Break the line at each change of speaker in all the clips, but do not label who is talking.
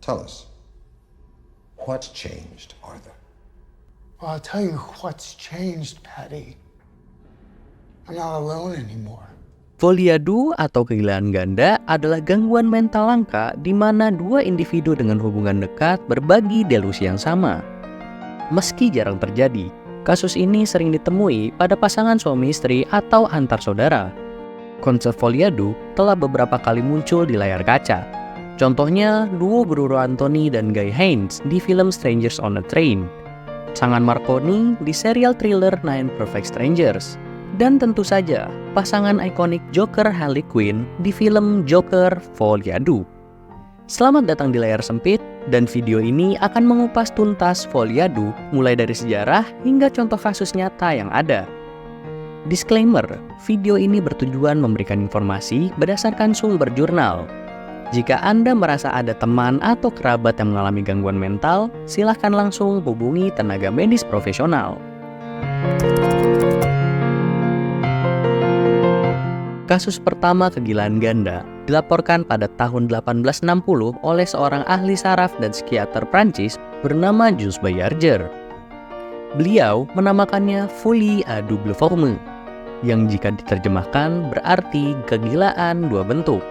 Tell us, what's changed, Arthur?
Well, I'll tell you what's changed, Patty. I'm not alone anymore.
Folia do atau kegilaan ganda adalah gangguan mental langka di mana dua individu dengan hubungan dekat berbagi delusi yang sama. Meski jarang terjadi, kasus ini sering ditemui pada pasangan suami istri atau antar saudara. Konsep folia do telah beberapa kali muncul di layar kaca. Contohnya, duo Bruno Anthony dan Guy Haines di film Strangers on a Train, pasangan Marconi di serial thriller Nine Perfect Strangers, dan tentu saja pasangan ikonik Joker Harley Quinn di film Joker Folia do. Selamat datang di layar sempit, dan video ini akan mengupas tuntas folia do mulai dari sejarah hingga contoh kasus nyata yang ada. Disclaimer, video ini bertujuan memberikan informasi berdasarkan sumber jurnal. Jika Anda merasa ada teman atau kerabat yang mengalami gangguan mental, silakan langsung hubungi tenaga medis profesional. Kasus pertama kegilaan ganda dilaporkan pada tahun 1860 oleh seorang ahli saraf dan psikiater Prancis bernama Jules Bayarger. Beliau menamakannya folie à double forme, yang jika diterjemahkan berarti kegilaan dua bentuk.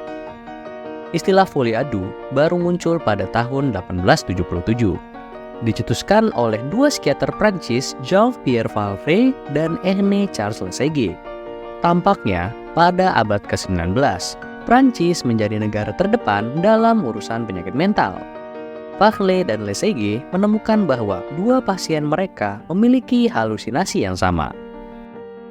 Istilah folia do baru muncul pada tahun 1877. Dicetuskan oleh dua psikiater Prancis, Jean-Pierre Faivre dan Erne Charles Lesage. Tampaknya, pada abad ke-19, Prancis menjadi negara terdepan dalam urusan penyakit mental. Faivre dan Lesage menemukan bahwa dua pasien mereka memiliki halusinasi yang sama.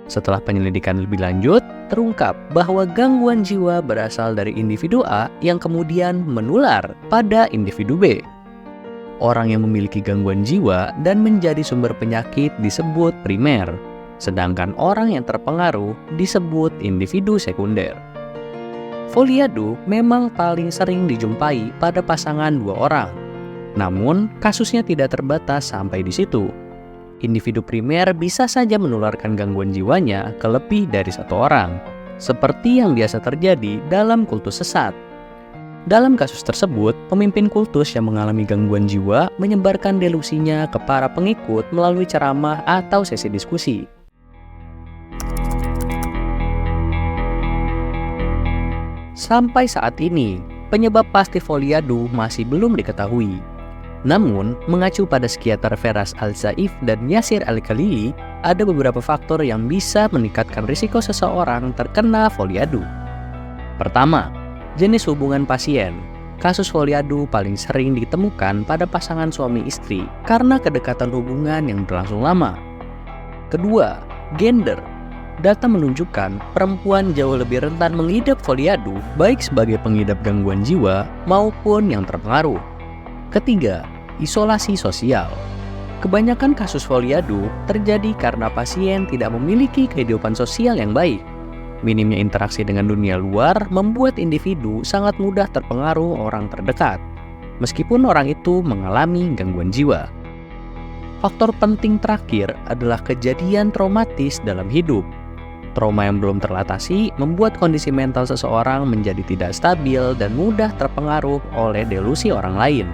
Setelah penyelidikan lebih lanjut, terungkap bahwa gangguan jiwa berasal dari individu A yang kemudian menular pada individu B. Orang yang memiliki gangguan jiwa dan menjadi sumber penyakit disebut primer, sedangkan orang yang terpengaruh disebut individu sekunder. Folia do memang paling sering dijumpai pada pasangan dua orang. Namun, kasusnya tidak terbatas sampai di situ. Individu primer bisa saja menularkan gangguan jiwanya ke lebih dari satu orang, seperti yang biasa terjadi dalam kultus sesat. Dalam kasus tersebut, pemimpin kultus yang mengalami gangguan jiwa menyebarkan delusinya ke para pengikut melalui ceramah atau sesi diskusi. Sampai saat ini, penyebab pasti folia do masih belum diketahui. Namun, mengacu pada psikiater Feras Al-Saif dan Yasir Al-Khalili, ada beberapa faktor yang bisa meningkatkan risiko seseorang terkena folia do. Pertama, jenis hubungan pasien. Kasus folia do paling sering ditemukan pada pasangan suami istri karena kedekatan hubungan yang berlangsung lama. Kedua, gender. Data menunjukkan perempuan jauh lebih rentan mengidap folia do baik sebagai pengidap gangguan jiwa maupun yang terpengaruh. Ketiga, isolasi sosial. Kebanyakan kasus folia do terjadi karena pasien tidak memiliki kehidupan sosial yang baik. Minimnya interaksi dengan dunia luar membuat individu sangat mudah terpengaruh orang terdekat, meskipun orang itu mengalami gangguan jiwa. Faktor penting terakhir adalah kejadian traumatis dalam hidup. Trauma yang belum terlatasi membuat kondisi mental seseorang menjadi tidak stabil dan mudah terpengaruh oleh delusi orang lain.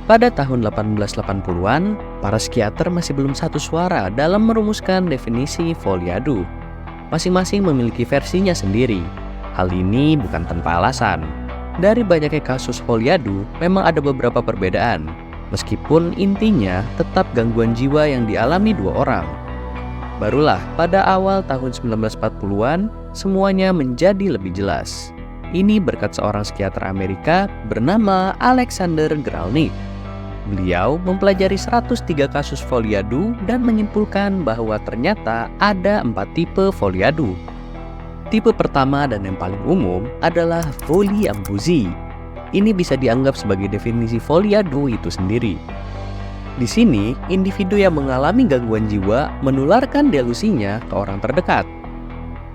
Pada tahun 1880-an, para psikiater masih belum satu suara dalam merumuskan definisi folia do. Masing-masing memiliki versinya sendiri. Hal ini bukan tanpa alasan. Dari banyaknya kasus folia do, memang ada beberapa perbedaan, meskipun intinya tetap gangguan jiwa yang dialami dua orang. Barulah pada awal tahun 1940-an, semuanya menjadi lebih jelas. Ini berkat seorang psikiater Amerika bernama Alexander Gralnick. Beliau mempelajari 103 kasus folia do dan menyimpulkan bahwa ternyata ada 4 tipe folia do. Tipe pertama dan yang paling umum adalah folie amoureuse. Ini bisa dianggap sebagai definisi folia do itu sendiri. Di sini, individu yang mengalami gangguan jiwa menularkan delusinya ke orang terdekat.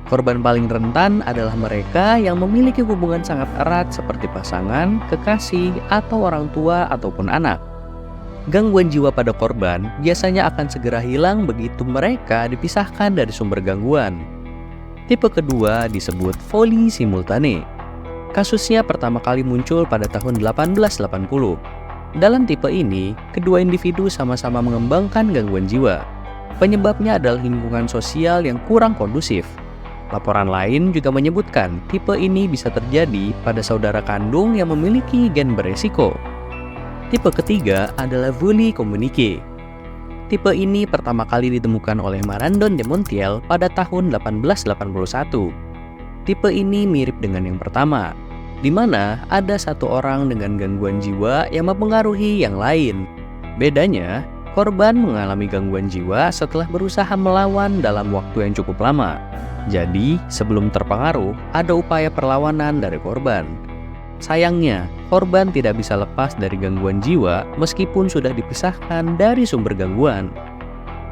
Korban paling rentan adalah mereka yang memiliki hubungan sangat erat seperti pasangan, kekasih, atau orang tua ataupun anak. Gangguan jiwa pada korban biasanya akan segera hilang begitu mereka dipisahkan dari sumber gangguan. Tipe kedua disebut folie simultane. Kasusnya pertama kali muncul pada tahun 1880. Dalam tipe ini, kedua individu sama-sama mengembangkan gangguan jiwa. Penyebabnya adalah lingkungan sosial yang kurang kondusif. Laporan lain juga menyebutkan tipe ini bisa terjadi pada saudara kandung yang memiliki gen beresiko. Tipe ketiga adalah folie communique. Tipe ini pertama kali ditemukan oleh Marandon de Montiel pada tahun 1881. Tipe ini mirip dengan yang pertama, di mana ada satu orang dengan gangguan jiwa yang mempengaruhi yang lain. Bedanya, korban mengalami gangguan jiwa setelah berusaha melawan dalam waktu yang cukup lama. Jadi, sebelum terpengaruh, ada upaya perlawanan dari korban. Sayangnya, korban tidak bisa lepas dari gangguan jiwa meskipun sudah dipisahkan dari sumber gangguan.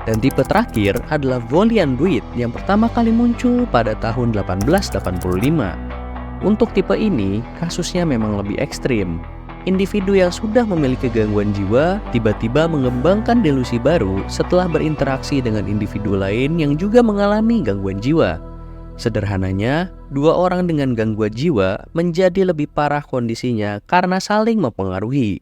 Dan tipe terakhir adalah folie andouille yang pertama kali muncul pada tahun 1885. Untuk tipe ini, kasusnya memang lebih ekstrim. Individu yang sudah memiliki gangguan jiwa tiba-tiba mengembangkan delusi baru setelah berinteraksi dengan individu lain yang juga mengalami gangguan jiwa. Sederhananya, dua orang dengan gangguan jiwa menjadi lebih parah kondisinya karena saling mempengaruhi.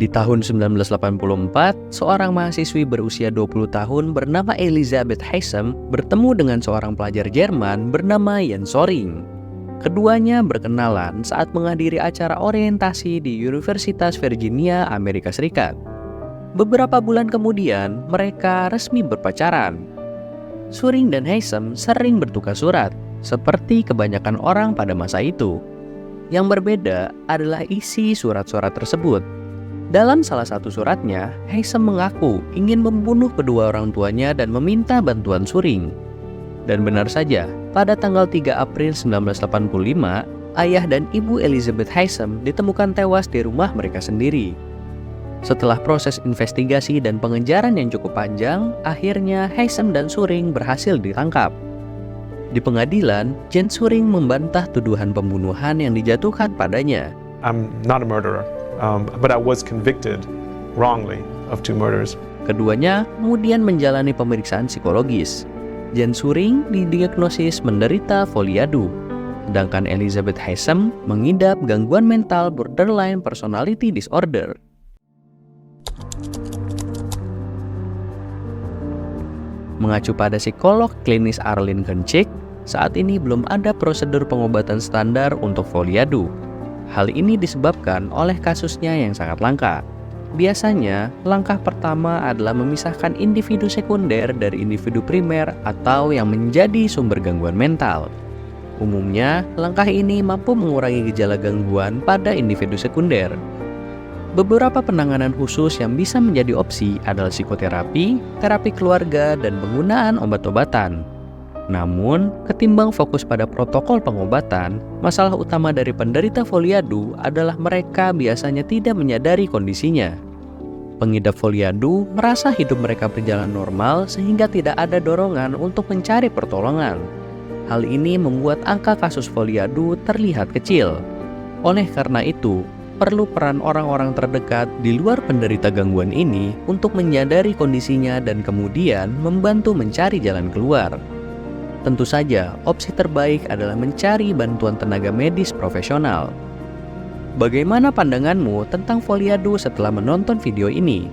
Di tahun 1984, seorang mahasiswi berusia 20 tahun bernama Elisabeth Heissem bertemu dengan seorang pelajar Jerman bernama Jens Soring. Keduanya berkenalan saat menghadiri acara orientasi di Universitas Virginia, Amerika Serikat. Beberapa bulan kemudian, mereka resmi berpacaran. Soring dan Heissem sering bertukar surat, seperti kebanyakan orang pada masa itu. Yang berbeda adalah isi surat-surat tersebut. Dalam salah satu suratnya, Heissem mengaku ingin membunuh kedua orang tuanya dan meminta bantuan Soring. Dan benar saja, pada tanggal 3 April 1985, ayah dan ibu Elisabeth Heissem ditemukan tewas di rumah mereka sendiri. Setelah proses investigasi dan pengejaran yang cukup panjang, akhirnya Heissem dan Soring berhasil ditangkap. Di pengadilan, Jens Soring membantah tuduhan pembunuhan yang dijatuhkan padanya.
I'm not a murderer. But I was convicted wrongly of 2 murders.
Keduanya kemudian menjalani pemeriksaan psikologis. Jens Soring didiagnosis menderita folie adu, sedangkan Elisabeth Heissem mengidap gangguan mental borderline personality disorder. Mengacu pada psikolog klinis Arlene Koenschik, saat ini belum ada prosedur pengobatan standar untuk folie adu. Hal ini disebabkan oleh kasusnya yang sangat langka. Biasanya, langkah pertama adalah memisahkan individu sekunder dari individu primer atau yang menjadi sumber gangguan mental. Umumnya, langkah ini mampu mengurangi gejala gangguan pada individu sekunder. Beberapa penanganan khusus yang bisa menjadi opsi adalah psikoterapi, terapi keluarga, dan penggunaan obat-obatan. Namun, ketimbang fokus pada protokol pengobatan, masalah utama dari penderita folie adu adalah mereka biasanya tidak menyadari kondisinya. Pengidap folie adu merasa hidup mereka berjalan normal sehingga tidak ada dorongan untuk mencari pertolongan. Hal ini membuat angka kasus folie adu terlihat kecil. Oleh karena itu, perlu peran orang-orang terdekat di luar penderita gangguan ini untuk menyadari kondisinya dan kemudian membantu mencari jalan keluar. Tentu saja, opsi terbaik adalah mencari bantuan tenaga medis profesional. Bagaimana pandanganmu tentang folie adu setelah menonton video ini?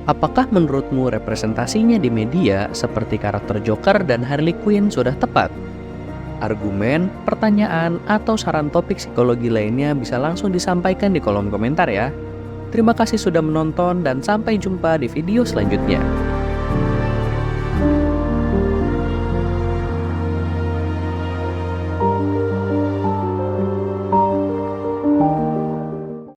Apakah menurutmu representasinya di media seperti karakter Joker dan Harley Quinn sudah tepat? Argumen, pertanyaan, atau saran topik psikologi lainnya bisa langsung disampaikan di kolom komentar ya. Terima kasih sudah menonton dan sampai jumpa di video selanjutnya.